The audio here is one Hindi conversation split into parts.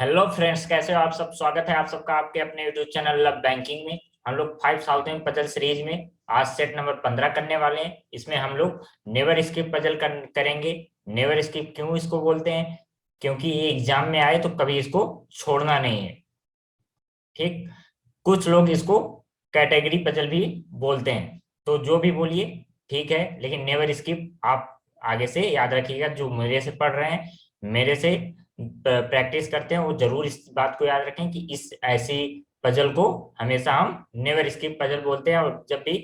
हेलो फ्रेंड्स, कैसे हो आप सब। स्वागत है आप सबका आपके अपने यूट्यूब चैनल लव बैंकिंग में। हम लोग 5000 पजल सीरीज में आज सेट नंबर 15 करने वाले हैं। इसमें हम लोग नेवर स्किप पजल करेंगे। नेवर स्किप क्यों इसको बोलते हैं? क्योंकि ये एग्जाम में आए तो कभी इसको छोड़ना नहीं है। ठीक। कुछ लोग इसको कैटेगरी पजल भी बोलते हैं, तो जो भी बोलिए ठीक है, लेकिन नेवर स्किप आप आगे से याद रखिएगा। जो मेरे से पढ़ रहे हैं, मेरे से प्रैक्टिस करते हैं, वो जरूर इस बात को याद रखें कि इस ऐसी पजल को हमेशा हम नेवर स्किप पजल बोलते हैं। और जब भी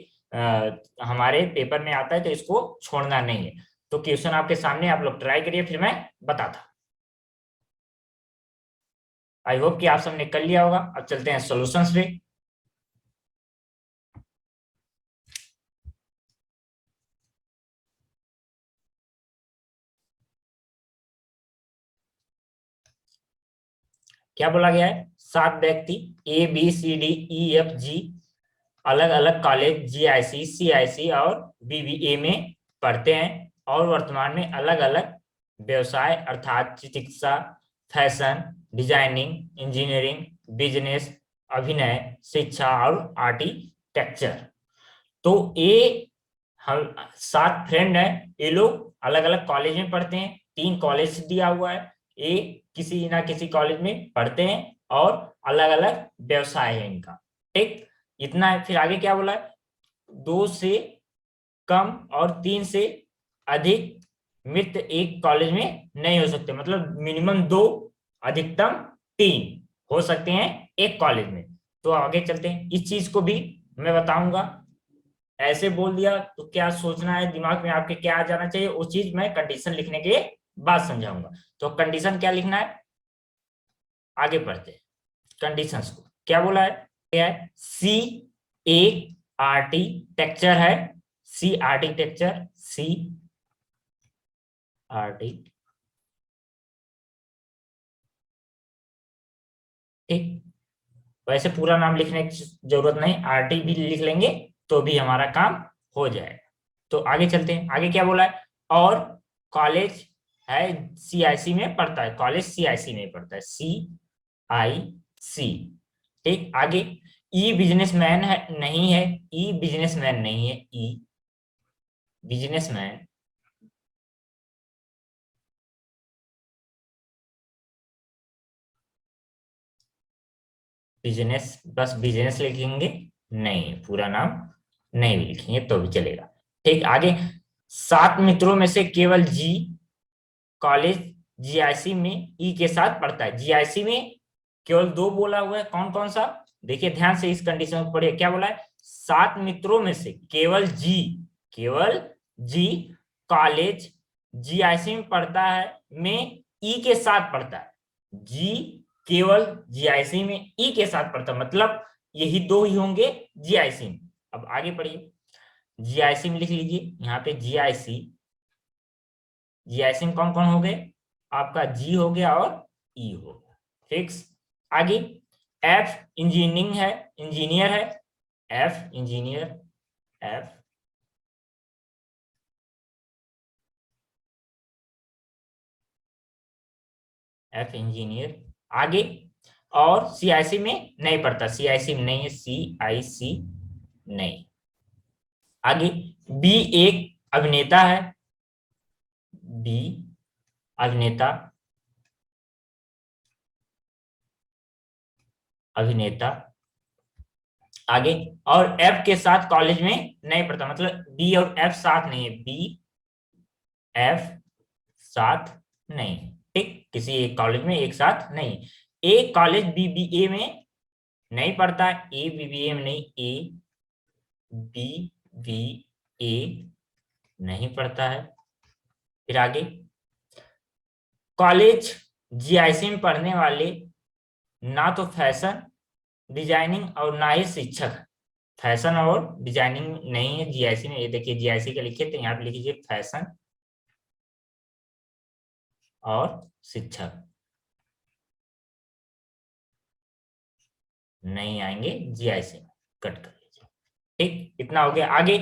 हमारे पेपर में आता है तो इसको छोड़ना नहीं है। तो क्वेश्चन आपके सामने, आप लोग ट्राई करिए, फिर मैं बताता। आई होप कि आप सबने कर लिया होगा। अब चलते हैं सॉल्यूशंस पे। क्या बोला गया है? 7 व्यक्ति ABCDEFG अलग अलग कॉलेज GIC CIC और BBA में पढ़ते हैं और वर्तमान में अलग अलग व्यवसाय अर्थात चिकित्सा, फैशन, डिजाइनिंग, इंजीनियरिंग, बिजनेस, अभिनय, शिक्षा और आर्किटेक्चर। तो ये हम 7 फ्रेंड हैं। ये लोग अलग अलग कॉलेज में पढ़ते हैं। 3 कॉलेज दिया हुआ है। ये किसी ना किसी कॉलेज में पढ़ते हैं और अलग अलग व्यवसाय है इनका। ठीक, इतना है। फिर आगे क्या बोला है? 2 से कम और 3 से अधिक मित्र एक कॉलेज में नहीं हो सकते। मतलब मिनिमम 2, अधिकतम 3 हो सकते हैं एक कॉलेज में। तो आगे चलते हैं, इस चीज को भी मैं बताऊंगा। ऐसे बोल दिया तो क्या सोचना है दिमाग में आपके, क्या आ जाना चाहिए, वो चीज मैं कंडीशन लिखने के बाद समझाऊंगा। तो कंडीशन क्या लिखना है, आगे बढ़ते हैं। कंडीशंस को क्या बोला है? क्या है? सी एक आर्किटेक्चर है। सी आर्किटेक्चर, सी आर्टी। ठीक। वैसे पूरा नाम लिखने की जरूरत नहीं, आरटी भी लिख लेंगे तो भी हमारा काम हो जाएगा। तो आगे चलते हैं। आगे क्या बोला है? और कॉलेज है CIC में पढ़ता है। कॉलेज CIC में पढ़ता है, CIC। ठीक। आगे ई बिजनेसमैन है नहीं है। ई बिजनेसमैन नहीं है। ई बिजनेसमैन, बिजनेस बस बिजनेस लिखेंगे, नहीं पूरा नाम नहीं भी लिखेंगे तो भी चलेगा। ठीक। आगे 7 मित्रों में से केवल जी कॉलेज GIC में ई के साथ पढ़ता है। GIC में केवल 2 बोला हुआ है, कौन कौन सा? देखिए ध्यान से इस कंडीशन को पढ़िए। क्या बोला है? 7 मित्रों में से केवल जी कॉलेज GIC में पढ़ता है, में ई के साथ पढ़ता है। जी केवल GIC में ई के साथ पढ़ता है, मतलब यही 2 ही होंगे GIC में। अब आगे पढ़िए, GIC में लिख लीजिए यहाँ पे। GIC में कौन कौन हो गए? आपका जी हो गया और ई हो गया। फिक्स। आगे एफ इंजीनियरिंग है, इंजीनियर है। F engineer, F F engineer. आगे और CIC में नहीं पढ़ता, CIC में नहीं है, CIC नहीं। आगे बी एक अभिनेता है। बी अभिनेता, अभिनेता। आगे और एफ के साथ कॉलेज में नहीं पढ़ता, मतलब बी और एफ साथ नहीं है। बी एफ साथ नहीं। ठीक, किसी एक कॉलेज में एक साथ नहीं। एक कॉलेज BBA में नहीं पढ़ता, ABBA में नहीं, ABBA नहीं पढ़ता है। फिर आगे कॉलेज GIC में पढ़ने वाले ना तो फैशन डिजाइनिंग और ना ही शिक्षक। फैशन और डिजाइनिंग नहीं है GIC में। ये देखिए GIC का लिखे तो यहाँ पे लिखिए फैशन और शिक्षक नहीं आएंगे GIC में, कट कर लीजिए। ठीक, इतना हो गया। आगे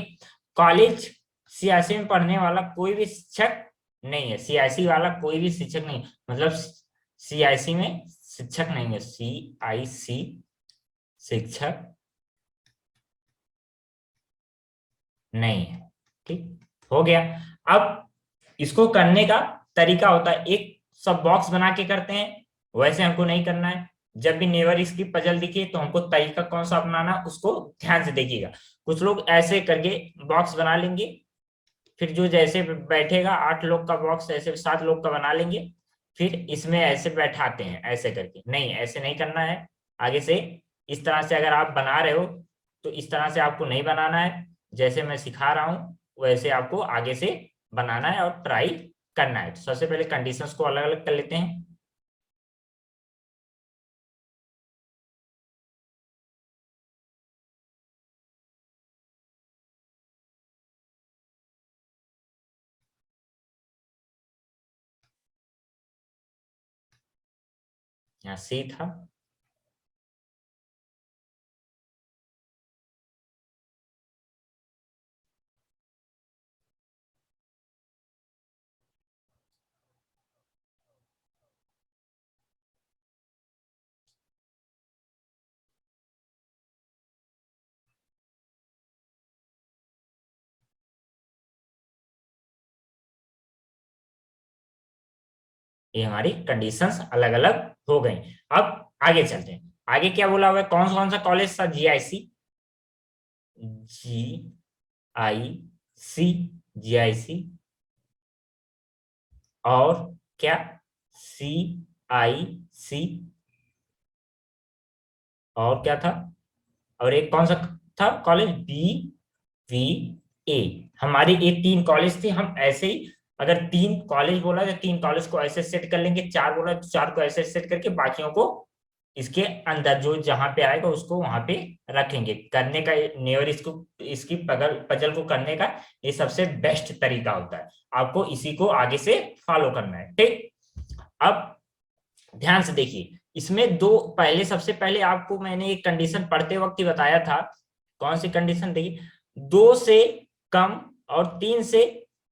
कॉलेज CIC में पढ़ने वाला कोई भी शिक्षक नहीं है। CIC वाला कोई भी शिक्षक नहीं, मतलब CIC में शिक्षक नहीं है, CIC शिक्षक नहीं है। ठीक हो गया। अब इसको करने का तरीका होता है, एक सब बॉक्स बना के करते हैं, वैसे हमको नहीं करना है। जब भी नेवर इसकी पजल दिखे तो हमको तरीका कौन सा अपनाना, उसको ध्यान से देखिएगा। कुछ लोग ऐसे करके बॉक्स बना लेंगे, फिर जो जैसे बैठेगा 8 लोग का बॉक्स ऐसे 7 लोग का बना लेंगे, फिर इसमें ऐसे बैठाते हैं ऐसे करके। नहीं, ऐसे नहीं करना है। आगे से इस तरह से अगर आप बना रहे हो तो इस तरह से आपको नहीं बनाना है। जैसे मैं सिखा रहा हूं वैसे आपको आगे से बनाना है और ट्राई करना है। तो सबसे पहले कंडीशंस को अलग अलग कर लेते हैं। यहाँ सी था, ये हमारी कंडीशंस अलग अलग हो गई। अब आगे चलते हैं। आगे क्या बोला हुआ है, कौन सा कॉलेज था, GIC, GIC, GIC और क्या, CIC और क्या था, और एक कौन सा था कॉलेज, BVA। हमारे ये 3 कॉलेज थे। हम ऐसे ही अगर 3 कॉलेज बोला तो 3 कॉलेज को ऐसे सेट कर लेंगे, 4 बोला तो 4 को ऐसे सेट करके बाकियों को इसके अंदर जो जहां पे आएगा उसको वहां पे रखेंगे। करने का नेवर इसको इसकी पजल को करने का ये सबसे बेस्ट तरीका होता है। आपको इसी को आगे से फॉलो करना है। ठीक, अब ध्यान से देखिए, इसमें दो पहले सबसे पहले आपको मैंने एक कंडीशन पढ़ते वक्त ही बताया था। कौन सी कंडीशन, देखिए, 2 से कम और 3 से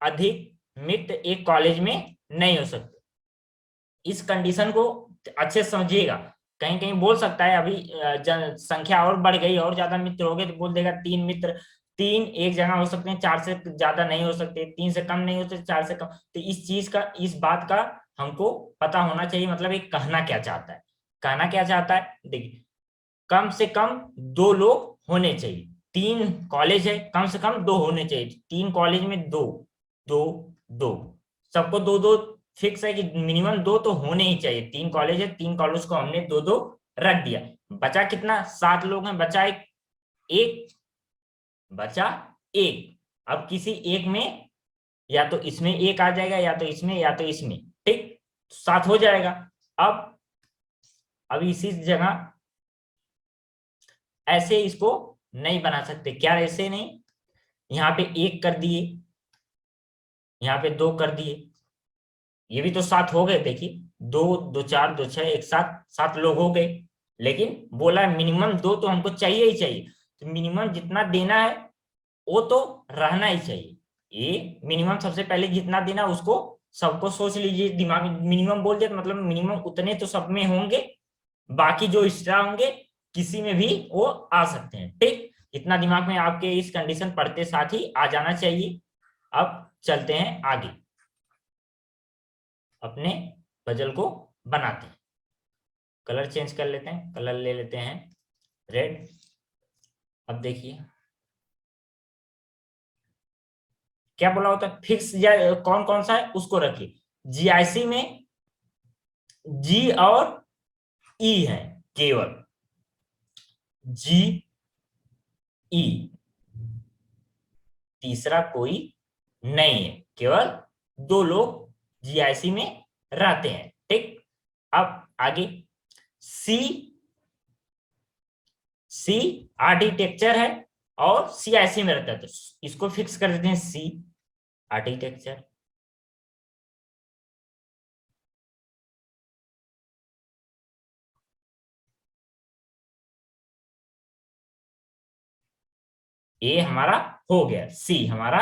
अधिक मित्र एक कॉलेज में नहीं हो सकते। इस कंडीशन को अच्छे से समझिएगा। कहीं कहीं बोल सकता है अभी संख्या और बढ़ गई और ज्यादा मित्र हो गए तो बोल देगा 3 मित्र, 3 एक जगह हो सकते हैं, 4 से ज्यादा नहीं हो सकते, 3 से कम नहीं हो सकते, 4 से कम। तो इस चीज का, इस बात का हमको पता होना चाहिए, मतलब ये कहना क्या चाहता है। कहना क्या चाहता है, देखिए, कम से कम 2 लोग होने चाहिए। 3 कॉलेज है, कम से कम 2 होने चाहिए। 3 कॉलेज में 2, 2, 2, सबको 2, 2 फिक्स है कि मिनिमम 2 तो होने ही चाहिए। 3 कॉलेज है, 3 कॉलेज को हमने 2, 2 रख दिया। बचा कितना, 7 लोग हैं, बचा एक बचा एक। अब किसी एक में या तो इसमें एक आ जाएगा या तो इसमें या तो इसमें। ठीक, 7 हो जाएगा। अब इसी जगह ऐसे इसको नहीं बना सकते। क्या ऐसे नहीं, यहाँ पे 1 कर दिए, यहाँ पे 2 कर दिए, ये भी तो 7 हो गए। देखिए, 2, 2, 4, 2, 6, एक साथ 7 लोग हो गए। लेकिन बोला मिनिमम 2 तो हमको चाहिए ही चाहिए। तो मिनिमम जितना देना है वो तो रहना ही चाहिए। ये मिनिमम सबसे पहले जितना देना उसको सबको सोच लीजिए दिमाग में। मिनिमम बोल दिया तो मतलब मिनिमम उतने तो सब में होंगे, बाकी जो एक्स्ट्रा होंगे किसी में भी वो आ सकते हैं। ठीक, इतना दिमाग में आपके इस कंडीशन पढ़ते साथ ही आ जाना चाहिए। अब चलते हैं आगे, अपने पजल को बनाते हैं। कलर चेंज कर लेते हैं, कलर ले लेते हैं रेड। अब देखिए क्या बोला होता है, फिक्स या कौन कौन सा है उसको रखिए। GIC में G और E है, केवल GE, तीसरा कोई नहीं है। केवल 2 लोग GIC में रहते हैं। ठीक, अब आगे सी, सी आर्किटेक्चर है और CIC में रहता है, तो इसको फिक्स कर देते हैं सी आर्किटेक्चर। ये हमारा हो गया, सी हमारा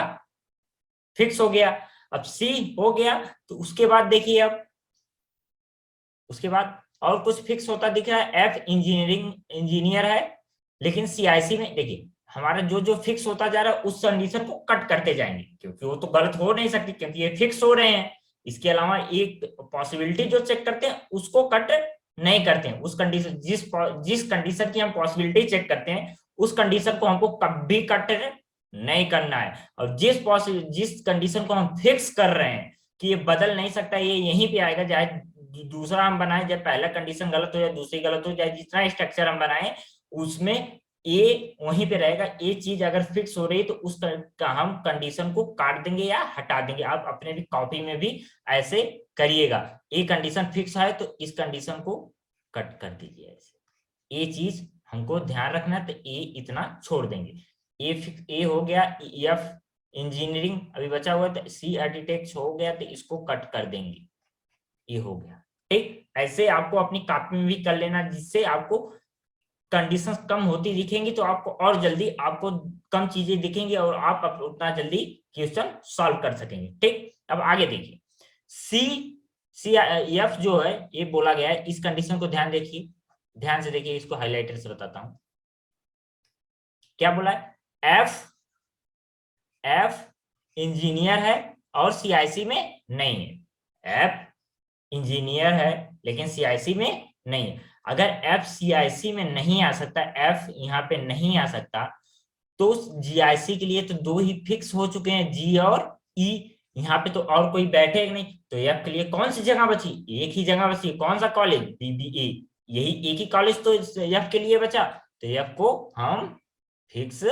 फिक्स हो गया। अब सी हो गया तो उसके बाद देखिए, अब उसके बाद और कुछ फिक्स होता दिख रहा है, एफ इंजीनियरिंग इंजीनियर है, लेकिन सीआईसी में देखिए हमारा जो जो फिक्स होता जा रहा है उस कंडीशन को कट करते जाएंगे, क्योंकि वो तो गलत हो नहीं सकती क्योंकि ये फिक्स हो रहे हैं। इसके अलावा एक पॉसिबिलिटी जो चेक करते हैं उसको कट नहीं करते हैं। उस कंडीशन जिस कंडीशन की हम पॉसिबिलिटी चेक करते हैं उस कंडीशन को हमको कभी कट नहीं करना है। और जिस कंडीशन को हम फिक्स कर रहे हैं कि ये बदल नहीं सकता, ये यहीं पे आएगा, चाहे दूसरा हम बनाए, चाहे पहला कंडीशन गलत हो जाए दूसरी गलत हो जाए, जितना स्ट्रक्चर हम बनाए उसमें ए वहीं पे रहेगा। ए चीज अगर फिक्स हो रही है तो उस का हम कंडीशन को काट देंगे या हटा देंगे। आप अपने भी कॉपी में भी ऐसे करिएगा। ए कंडीशन फिक्स है तो इस कंडीशन को कट कर दीजिए ऐसे। ये चीज हमको ध्यान रखना है, तो ए इतना छोड़ देंगे। ए हो गया। एफ इंजीनियरिंग अभी बचा हुआ है, तो सी आर्किटेक्ट हो गया तो इसको कट कर देंगे। ये हो गया। ठीक, ऐसे आपको अपनी कॉपी में भी कर लेना, जिससे आपको कंडीशंस कम होती दिखेंगी तो आपको और जल्दी आपको कम चीजें दिखेंगी और आप उतना जल्दी क्वेश्चन सॉल्व कर सकेंगे। ठीक, अब आगे देखिए। सी एफ जो है ये बोला गया है, इस कंडीशन को ध्यान देखिए, ध्यान से देखिए, इसको हाईलाइटर से बताता हूं क्या बोला है। एफ इंजीनियर है और सीआईसी में नहीं है। एफ इंजीनियर है लेकिन सीआईसी में नहीं है। अगर एफ सीआईसी में नहीं आ सकता, एफ यहाँ पे नहीं आ सकता, तो जीआईसी के लिए तो दो ही फिक्स हो चुके हैं, जी और ई। यहाँ पे तो और कोई बैठेगा नहीं, तो एफ के लिए कौन सी जगह बची, एक ही जगह बची। कौन सा कॉलेज, बीबीए, यही एक ही कॉलेज तो एफ के लिए बचा, तो एफ को हम फिक्स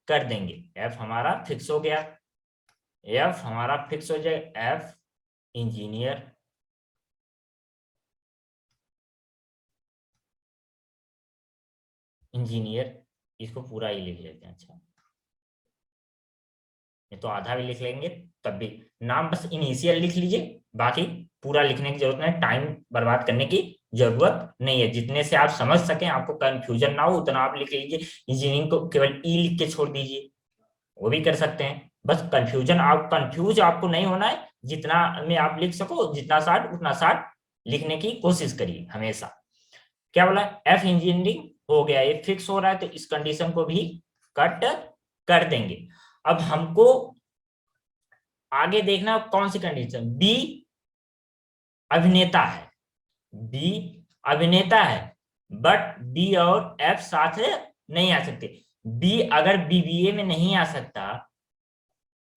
कर देंगे। एफ हमारा फिक्स हो गया। एफ हमारा फिक्स हो जाए, एफ इंजीनियर। इंजीनियर, इसको पूरा ही लिख लेते हैं। अच्छा, ये तो आधा भी लिख लेंगे तब भी, नाम बस इनिशियल लिख लीजिए, बाकी पूरा लिखने की जरूरत नहीं, टाइम बर्बाद करने की जरूरत नहीं है। जितने से आप समझ सकें, आपको कंफ्यूजन ना हो उतना आप लिख लीजिए। इंजीनियरिंग को केवल ई लिख के छोड़ दीजिए, वो भी कर सकते हैं। बस कंफ्यूज आपको नहीं होना है, जितना में आप लिख सको, जितना शार्ट उतना शार्ट लिखने की कोशिश करिए हमेशा। क्या बोला, एफ इंजीनियरिंग हो गया, ये फिक्स हो रहा है तो इस कंडीशन को भी कट कर देंगे। अब हमको आगे देखना कौन सी कंडीशन, बी अभिनेता है, बी अभिनेता है, बट बी और एफ साथ नहीं आ सकते। बी अगर बीबीए में नहीं आ सकता,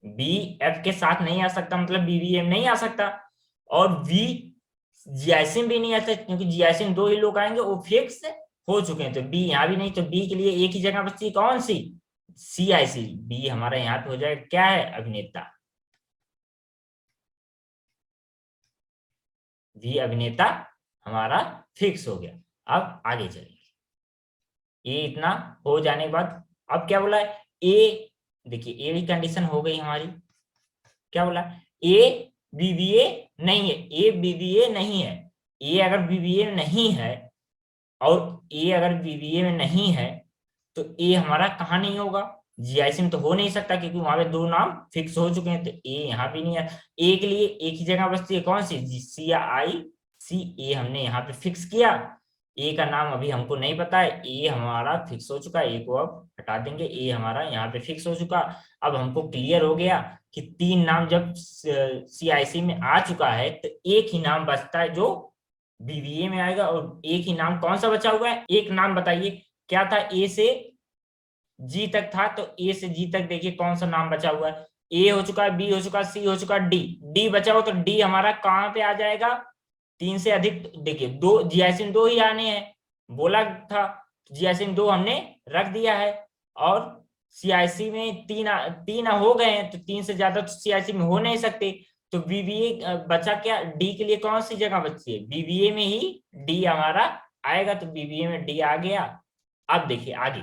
बी एफ के साथ नहीं आ सकता, मतलब बीबीए में नहीं आ सकता, और बी जीआईसी में भी नहीं आ सकता, क्योंकि जीआईसी में दो ही लोग आएंगे, वो फिक्स हो चुके हैं। तो बी यहाँ भी नहीं, तो बी के लिए एक ही जगह बचती है, कौन सी, सीआईसी। बी हमारा यहाँ पे हो जाएगा क्या है, अभिनेता। बी अभिनेता हमारा फिक्स हो गया। अब आगे चलिए, ये इतना हो जाने के बाद अब क्या बोला है, ए, देखिए ए भी कंडीशन हो गई हमारी। क्या बोला, ए बीबीए नहीं है, ए बीबीए नहीं है। ए अगर बीबीए में नहीं है, और ए अगर बीबीए में नहीं है, तो ए हमारा कहाँ नहीं होगा, जीआईसी में तो हो नहीं सकता, क्योंकि वहां पे दो नाम फिक्स हो चुके हैं, तो ए यहाँ भी नहीं है। ए के लिए एक ही जगह बचती है, कौन सी, सी या आई सी। ए हमने यहाँ पे फिक्स किया, ए का नाम अभी हमको नहीं पता है, ए हमारा फिक्स हो चुका है, ए को अब हटा देंगे, ए हमारा यहाँ पे फिक्स हो चुका। अब हमको क्लियर हो गया कि तीन नाम जब सीआईसी में आ चुका है तो एक ही नाम बचता है जो बीबीए में आएगा, और एक ही नाम कौन सा बचा हुआ है, एक नाम बताइए क्या था, ए से जी तक था, तो ए से जी तक देखिए कौन सा नाम बचा हुआ है। ए हो चुका है, बी हो चुका है, सी हो चुका है, डी, डी बचा हुआ, तो डी हमारा कहाँ पे आ जाएगा, तीन से अधिक, देखिए दो जीआईसी में दो ही आने हैं बोला था, जीआईसी में दो हमने रख दिया है, और सीआईसी में तीन हो गए हैं, तो तीन से ज्यादा तो सीआईसी में हो नहीं सकते। तो बीबीए बचा क्या, डी के लिए कौन सी जगह बची है, बीबीए में ही डी हमारा आएगा, तो बीबीए में डी आ गया। अब देखिए आगे,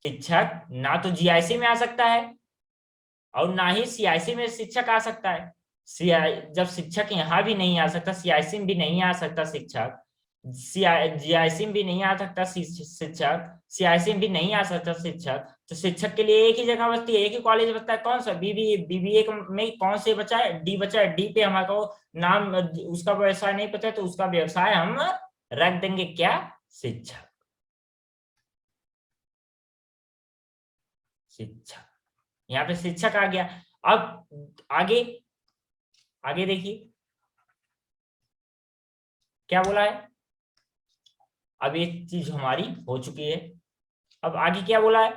शिक्षक ना तो जीआईसी में आ सकता है और ना ही सीआईसी में शिक्षक आ सकता है। जब शिक्षक यहाँ भी नहीं आ सकता, सीआईसी में भी नहीं आ सकता शिक्षक, जीआईसी में भी नहीं आ सकता शिक्षक, सीआईसी में भी नहीं आ सकता शिक्षक, तो शिक्षक के लिए एक ही जगह बचती है, एक ही कॉलेज बचता है, कौन सा, बीबीए। बीबीए में कौन से बचा है, डी बचा है, डी पे हमारा नाम, उसका व्यवसाय नहीं पता है, तो उसका व्यवसाय हम रख देंगे क्या, शिक्षक। शिक्षक, यहाँ पे शिक्षक आ गया। अब आगे, आगे देखिए क्या बोला है। अब ये चीज हमारी हो चुकी है। अब आगे क्या बोला है,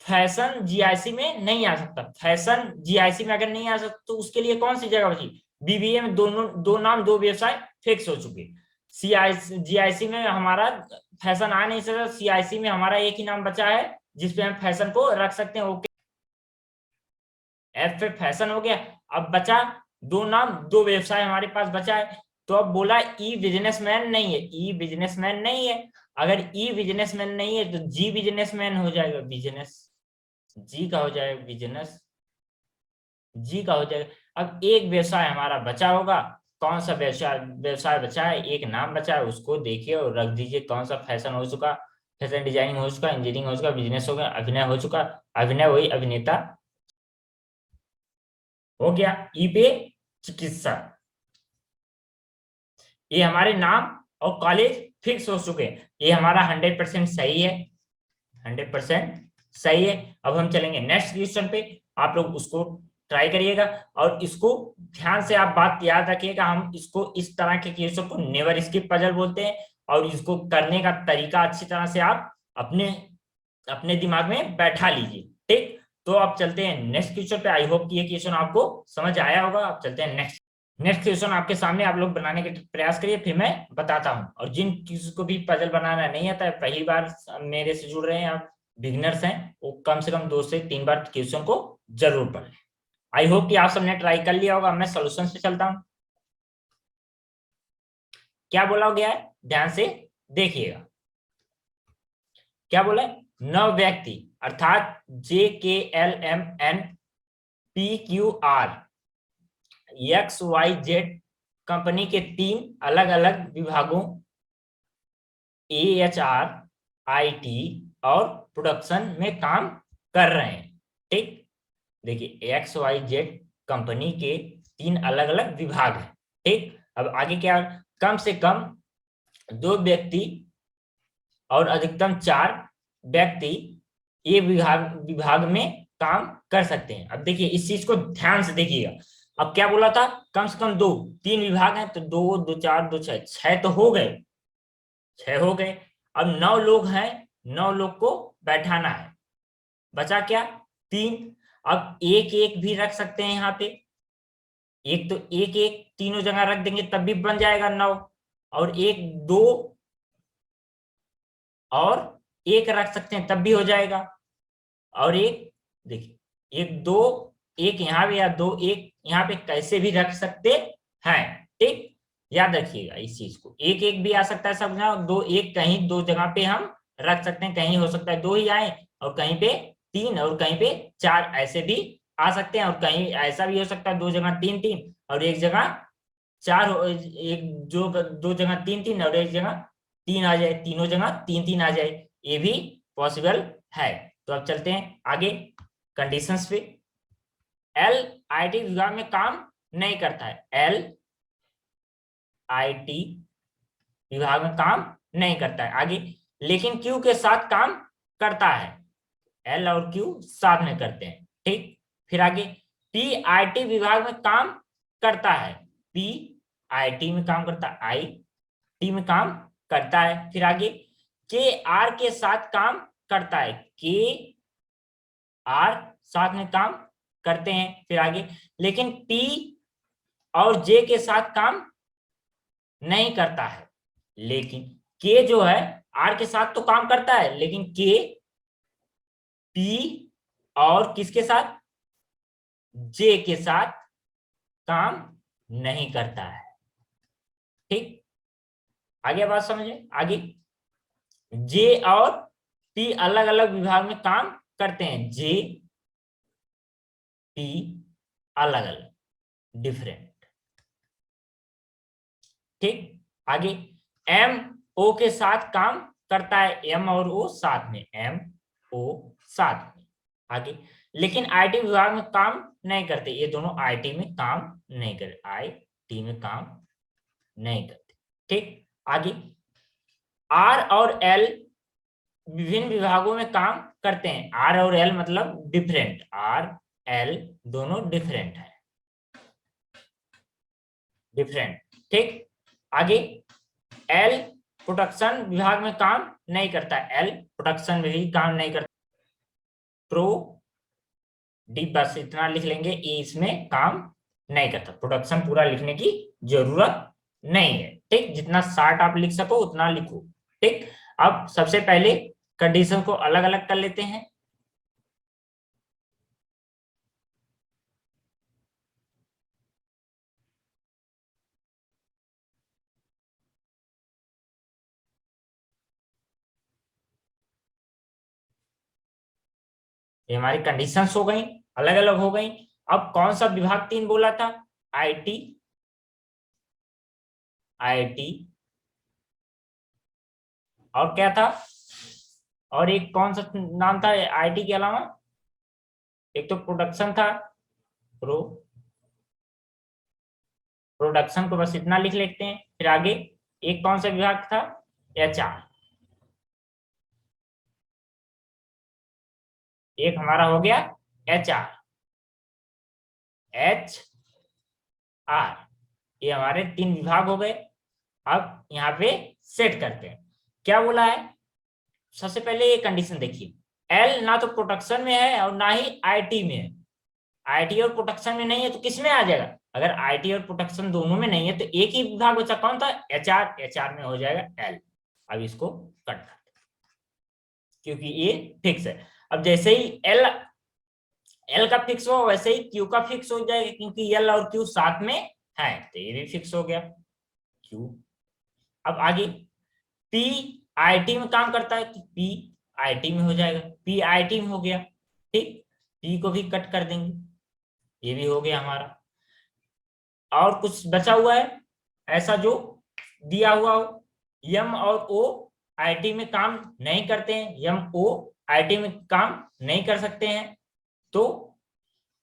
फैशन जीआईसी में नहीं आ सकता। फैशन जीआईसी में अगर नहीं आ सकता तो उसके लिए कौन सी जगह बची, बीबीए में दोनों दो नाम दो व्यवसाय फिक्स हो चुके। जीआईसी में हमारा फैशन आ नहीं सकता, सीआईसी में हमारा एक ही नाम बचा है जिसपे हम फैशन को रख सकते हैं। ओके, एफ पे फैशन हो गया। अब बचा दो नाम दो व्यवसाय हमारे पास बचा है। तो अब बोला ई बिजनेसमैन नहीं है, ई बिजनेसमैन नहीं है। अगर ई बिजनेसमैन नहीं है तो जी बिजनेसमैन हो जाएगा, बिजनेस, जी का हो जाएगा बिजनेस, जी का हो जाएगा। अब एक व्यवसाय हमारा बचा होगा, कौन सा व्यवसाय व्यवसाय बचा है, एक नाम बचा है, उसको देखिए और रख दीजिए कौन सा। फैशन हो चुका, फैशन डिजाइनिंग हो चुका, इंजीनियरिंग हो चुका, बिजनेस हो गया, अभिनय हो चुका, अभिनय वही अभिनेता हो गया। ई पे चिकित्सा, ये हमारे नाम और कॉलेज फिक्स हो चुके हैं। ये हमारा 100% सही है, 100% सही है। अब हम चलेंगे नेक्स्ट क्वेश्चन पे, आप लोग उसको ट्राई करिएगा और इसको ध्यान से आप बात याद रखिएगा। हम इसको इस तरह के क्वेश्चन को नेवर स्किप पजल बोलते हैं और इसको करने का तरीका अच्छी तरह से आप अपने अपने दिमाग में बैठा लीजिए, ठीक। तो आप चलते हैं नेक्स्ट क्वेश्चन पे। आई होप कि ये क्वेश्चन आपको समझ आया होगा। आप चलते हैं नेक्स्ट। नेक्स्ट क्वेश्चन आपके सामने, आप लोग बनाने के प्रयास करिए, फिर मैं बताता हूं। और जिन किसी को भी पजल बनाना नहीं आता है, पहली बार मेरे से जुड़ रहे हैं, आप बिगनर्स हैं, वो कम से कम 2 से 3 बार क्वेश्चन को जरूर पढ़ लें। आई होप कि आप सबने ट्राई कर लिया होगा। मैं सोल्यूशन से चलता हूं। क्या बोला गया है, ध्यान से देखिएगा। क्या बोला है, 9 व्यक्ति अर्थात JKLMNPQR XYZ कंपनी के 3 अलग अलग विभागों AHR, IT और प्रोडक्शन में काम कर रहे हैं, ठीक। देखिए XYZ कंपनी के 3 अलग अलग विभाग हैं, ठीक। अब आगे क्या, कम से कम 2 व्यक्ति और अधिकतम 4 व्यक्ति ये विभाग में काम कर सकते हैं। अब देखिए इस चीज को ध्यान से देखिएगा। अब क्या बोला था, कम से कम 2, 3 विभाग हैं तो 2 2 4 2 6, 6 तो हो गए, 6 हो गए। अब 9 लोग हैं, 9 लोग को बैठाना है, बचा क्या, 3। अब एक एक भी रख सकते हैं यहाँ पे, एक तो एक एक तीनों जगह रख देंगे तब भी बन जाएगा 9। और एक 2 और एक रख सकते हैं तब भी हो जाएगा। और एक देखिए, एक 2 एक यहाँ पे या 2 एक यहाँ पे कैसे भी रख सकते हैं, ठीक। याद रखिएगा इस चीज को, एक एक भी आ सकता है सब जगह, 2 एक कहीं 2 जगह पे हम रख सकते हैं। कहीं हो सकता है 2 ही आए और कहीं पे 3 और कहीं पे 4 ऐसे भी आ सकते हैं। और कहीं ऐसा भी हो सकता है 2 जगह 3 3 और एक जगह 4 एक जो 2 जगह 3 3 और एक जगह 3 आ जाए, तीनों जगह 3 3 आ जाए, ये भी पॉसिबल है। तो अब चलते हैं आगे कंडीशंस पे। एल आईटी विभाग में काम नहीं करता है, एल आईटी विभाग में काम नहीं करता है। आगे लेकिन क्यू के साथ काम करता है, एल और क्यू साथ में करते हैं, ठीक। फिर आगे पी आईटी विभाग में काम करता है, पी आईटी में काम करता है, आई टी में काम करता है। फिर आगे के आर के साथ काम करता है, के आर साथ में काम करते हैं। फिर आगे लेकिन पी और जे के साथ काम नहीं करता है। लेकिन के जो है आर के साथ तो काम करता है, लेकिन के पी और किसके साथ, जे के साथ काम नहीं करता है, ठीक। आगे बात समझे। आगे जे और पी अलग अलग विभाग में काम करते हैं, जे पी अलग अलग डिफरेंट, ठीक। आगे एम ओ के साथ काम करता है, एम और ओ साथ में, एम ओ साथ में। आगे लेकिन आईटी विभाग में काम नहीं करते, ये दोनों आईटी में काम नहीं करते, आईटी में काम नहीं करते, ठीक। आगे आर और एल विभिन्न विभागों में काम करते हैं। आर और एल मतलब डिफरेंट, आर एल दोनों डिफरेंट है, डिफरेंट। ठीक, आगे एल प्रोडक्शन विभाग में काम नहीं करता, एल प्रोडक्शन में भी काम नहीं करता। प्रो डी बस इतना लिख लेंगे, ए इसमें काम नहीं करता, प्रोडक्शन पूरा लिखने की जरूरत नहीं है। ठीक, जितना शार्ट आप लिख सको उतना लिखो। ठीक, अब सबसे पहले कंडीशन को अलग अलग कर लेते हैं। ये हमारी कंडीशंस हो गई, अलग अलग हो गई। अब कौन सा विभाग 3 बोला था? आईटी, आईटी और क्या था? और एक कौन सा नाम था आईटी के अलावा? एक तो प्रोडक्शन था, प्रो प्रोडक्शन को बस इतना लिख लेते हैं। फिर आगे एक कौन सा विभाग था? एचआर। एक हमारा हो गया एचआर, एच आर, ये हमारे 3 विभाग हो गए। अब यहाँ पे सेट करते हैं, क्या बोला है। सबसे पहले ये कंडीशन देखिए, एल ना तो प्रोडक्शन में है और ना ही आईटी में है। आईटी और प्रोडक्शन में नहीं है तो किस में आ जाएगा? अगर आईटी और प्रोडक्शन दोनों में नहीं है तो एक ही विभाग बचा, कौन था? एचआर, एचआर में हो जाएगा एल। अब इसको कट कर दे क्योंकि ये फिक्स है। अब जैसे ही एल एल का फिक्स हो वैसे ही क्यू का फिक्स हो जाएगा, क्योंकि एल और क्यू साथ में है तो ये भी फिक्स हो गया क्यू। अब आगे पी आईटी में काम करता है तो पी आईटी में हो जाएगा, पी आईटी में हो गया। ठीक, पी को भी कट कर देंगे, ये भी हो गया हमारा। और कुछ बचा हुआ है ऐसा जो दिया हुआ हो? यम और ओ आईटी में काम नहीं करते हैं, यम ओ आईटी में काम नहीं कर सकते हैं, तो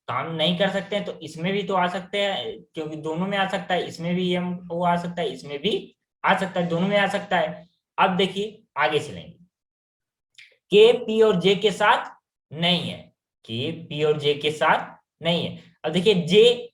काम नहीं कर सकते हैं तो इसमें भी तो आ सकते हैं, क्योंकि दोनों में आ सकता है, इसमें भी यम ओ आ सकता है, इसमें भी आ सकता है, दोनों में आ सकता है। अब देखिए आगे चलेंगे, के पी और जे के साथ नहीं है, के पी और जे के साथ नहीं है। अब देखिए जे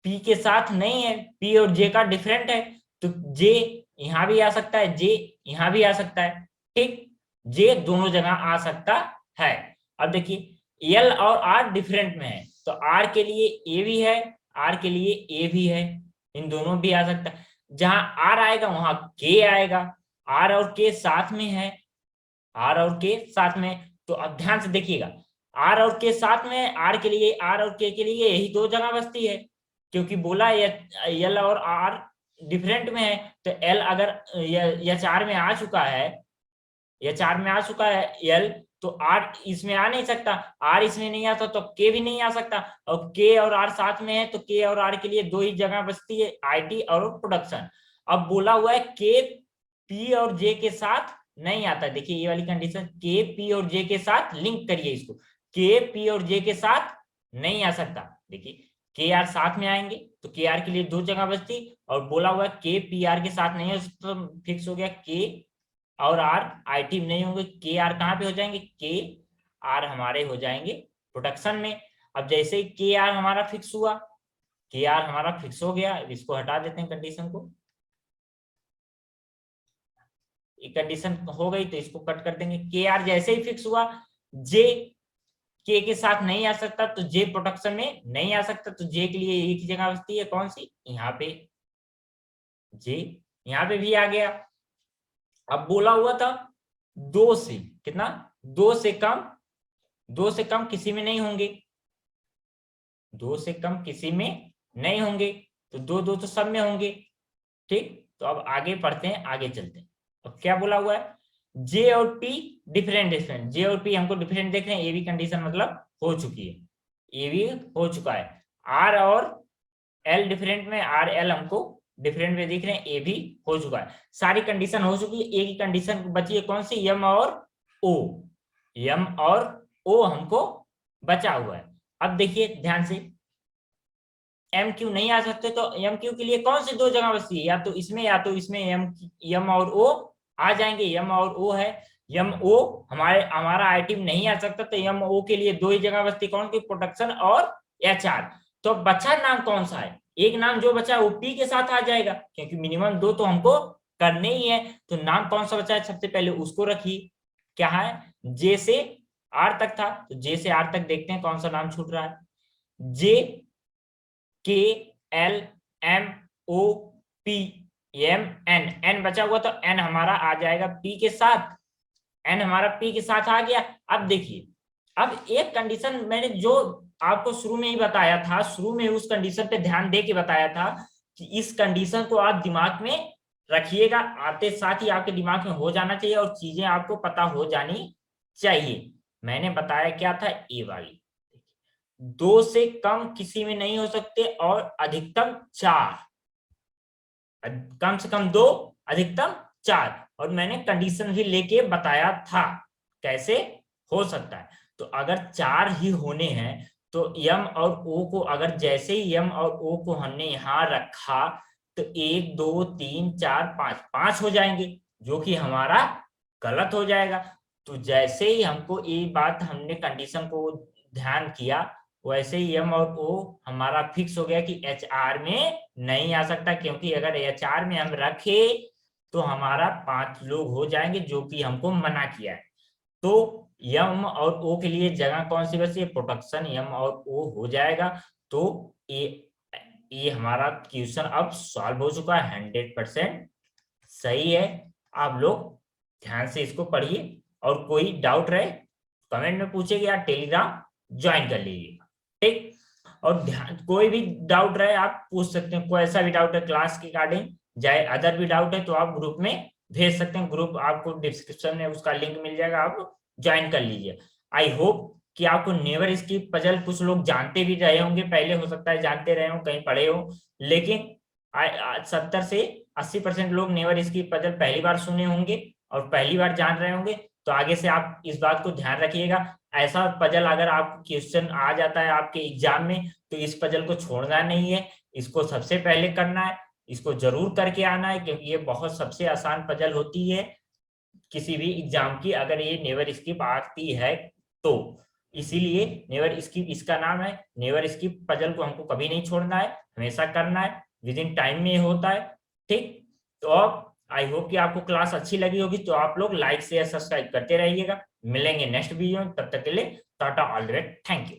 पी के साथ नहीं है, पी और जे का डिफरेंट है, तो जे यहां भी आ सकता है, जे यहां भी आ सकता है। ठीक, जे दोनों जगह आ सकता है। अब देखिए एल और आर डिफरेंट में है, तो आर के लिए ए भी है, आर के लिए ए भी है, इन दोनों भी आ सकता है। जहां आर आएगा वहां के आएगा, आर और के साथ में है, आर और के साथ में। तो अब ध्यान से देखिएगा, आर और के साथ में, आर के लिए, आर और के लिए यही 2 जगह बचती है, क्योंकि बोला एल और आर डिफरेंट में है। तो एल अगर एच आर में आ चुका है, एच आर में आ चुका है एल, तो आर इसमें आ नहीं सकता, आर इसमें नहीं आता तो के भी नहीं आ सकता। और के और आर साथ में है तो के और आर के लिए 2 ही जगह बचती है, आईटी और प्रोडक्शन। अब बोला हुआ है के पी और जे के साथ नहीं आता। देखिए ये वाली कंडीशन, के पी और जे के साथ लिंक करिए इसको, के पी और जे के साथ नहीं आ सकता। देखिए के आर साथ में आएंगे तो के आर के लिए 2 जगह बचती, और बोला हुआ के पी आर के साथ नहीं है तो फिक्स हो गया के और आर आईटी में नहीं होंगे, के आर कहाँ पे हो जाएंगे? के आर हमारे हो जाएंगे प्रोडक्शन में। अब जैसे ही के आर हमारा फिक्स हुआ, के आर हमारा फिक्स हो गया, इसको हटा देते हैं कंडीशन को, ये कंडीशन हो गई तो इसको कट कर देंगे। के आर जैसे ही फिक्स हुआ, जे के साथ नहीं आ सकता तो जे प्रोडक्शन में नहीं आ सकता, तो जे के लिए एक ही जगह बचती है, कौन सी? यहाँ पे जे, यहाँ पे भी आ गया। अब बोला हुआ था 2 से कितना? 2 से कम, 2 से कम किसी में नहीं होंगे, 2 से कम किसी में नहीं होंगे, तो 2 2 तो सब में होंगे। ठीक, तो अब आगे पढ़ते हैं, आगे चलते हैं। अब क्या बोला हुआ है? जे और पी डिफरेंट डिफरेंट, जे और पी हमको डिफरेंट देख रहे हैं, ये भी कंडीशन मतलब हो चुकी है, ये भी हो चुका है। आर और एल डिफरेंट में, आर एल हमको डिफरेंट में दिख रहे हैं, ए भी हो चुका है। सारी कंडीशन हो चुकी है, एक ही कंडीशन बची है, कौन सी? यम और ओ, यम और ओ हमको बचा हुआ है। अब देखिए ध्यान से, एम क्यू नहीं आ सकते तो एम क्यू के लिए कौन सी 2 जगह बचती है? या तो इसमें या तो इसमें, एम एम और ओ आ जाएंगे, यम और ओ है, यम ओ हमारा आइटम नहीं आ सकता, तो यम ओ के लिए दो ही जगह बचती, कौन की, प्रोडक्शन और एचआर। तो बचा नाम कौन सा है, एक नाम जो बचा वो पी के साथ आ जाएगा, क्योंकि मिनिमम दो तो हमको करने ही है। तो नाम कौन सा बचा है, सबसे पहले उसको रखिए, क्या है, जे से आर तक था, तो जे से आर तक देखते हैं कौन सा नाम छूट रहा है। जे, के, एल, एम, ओ, पी, एम, एन, एन बचा हुआ, तो एन हमारा आ जाएगा पी के साथ, एन हमारा पी के साथ आ गया। अब देखिए, अब एक कंडीशन मैंने जो आपको शुरू में ही बताया था, शुरू में उस कंडीशन पे ध्यान दे के बताया था कि इस कंडीशन को आप दिमाग में रखिएगा, आते साथ ही आपके दिमाग में हो जाना चाहिए और चीजें आपको पता हो जानी चाहिए। मैंने बताया क्या था, ए वाली, दो से कम किसी में नहीं हो सकते और अधिकतम चार, कम से कम दो, अधिकतम चार, और मैंने कंडीशन भी लेके बताया था कैसे हो सकता है। तो अगर चार ही होने हैं तो यम और ओ को, अगर जैसे ही यम और ओ को हमने यहां रखा तो एक दो तीन चार पांच, पांच हो जाएंगे, जो कि हमारा गलत हो जाएगा। तो जैसे ही हमको ये बात, हमने कंडीशन को ध्यान किया, वैसे ही एम और ओ हमारा फिक्स हो गया कि एच आर में नहीं आ सकता, क्योंकि अगर एच आर में हम रखे तो हमारा पांच लोग हो जाएंगे, जो कि हमको मना किया है। तो यम और ओ के लिए जगह कौन सी बची है, प्रोडक्शन यम और ओ हो जाएगा। तो ये हमारा क्वेश्चन अब सॉल्व हो चुका है, 100% सही है। आप लोग ध्यान से इसको पढ़िए, और कोई डाउट रहे कमेंट में पूछिएगा, या टेलीग्राम ज्वाइन कर लीजिएगा, ठीक। और ध्यान, कोई भी डाउट रहे आप पूछ सकते हैं, कोई ऐसा भी डाउट है क्लास के रिगार्डिंग, चाहे अदर भी डाउट है, तो आप ग्रुप में भेज सकते हैं। ग्रुप आपको डिस्क्रिप्शन में उसका लिंक मिल जाएगा, आप ज्वाइन कर लीजिए। आई होप कि आपको नेवर स्किप पजल, कुछ लोग जानते भी रहे होंगे पहले, हो सकता है जानते रहे हो, कहीं पढ़े हो, लेकिन 70 से 80% लोग नेवर स्किप पजल पहली बार सुने होंगे और पहली बार जान रहे होंगे। तो आगे से आप इस बात को ध्यान रखिएगा, ऐसा पजल अगर आपको क्वेश्चन आ जाता है आपके एग्जाम में, तो इस पजल को छोड़ना नहीं है, इसको सबसे पहले करना है, इसको जरूर करके आना है, क्योंकि ये बहुत सबसे आसान पजल होती है किसी भी एग्जाम की, अगर ये नेवर स्किप आती है तो। इसीलिए नेवर स्किप इसका नाम है, नेवर स्किप पजल को हमको कभी नहीं छोड़ना है, हमेशा करना है, विद इन टाइम में होता है, ठीक। तो अब आई होप कि आपको क्लास अच्छी लगी होगी, तो आप लोग लाइक शेयर सब्सक्राइब करते रहिएगा। मिलेंगे नेक्स्ट वीडियो में, तब तक के लिए Tata, all the way, thank you.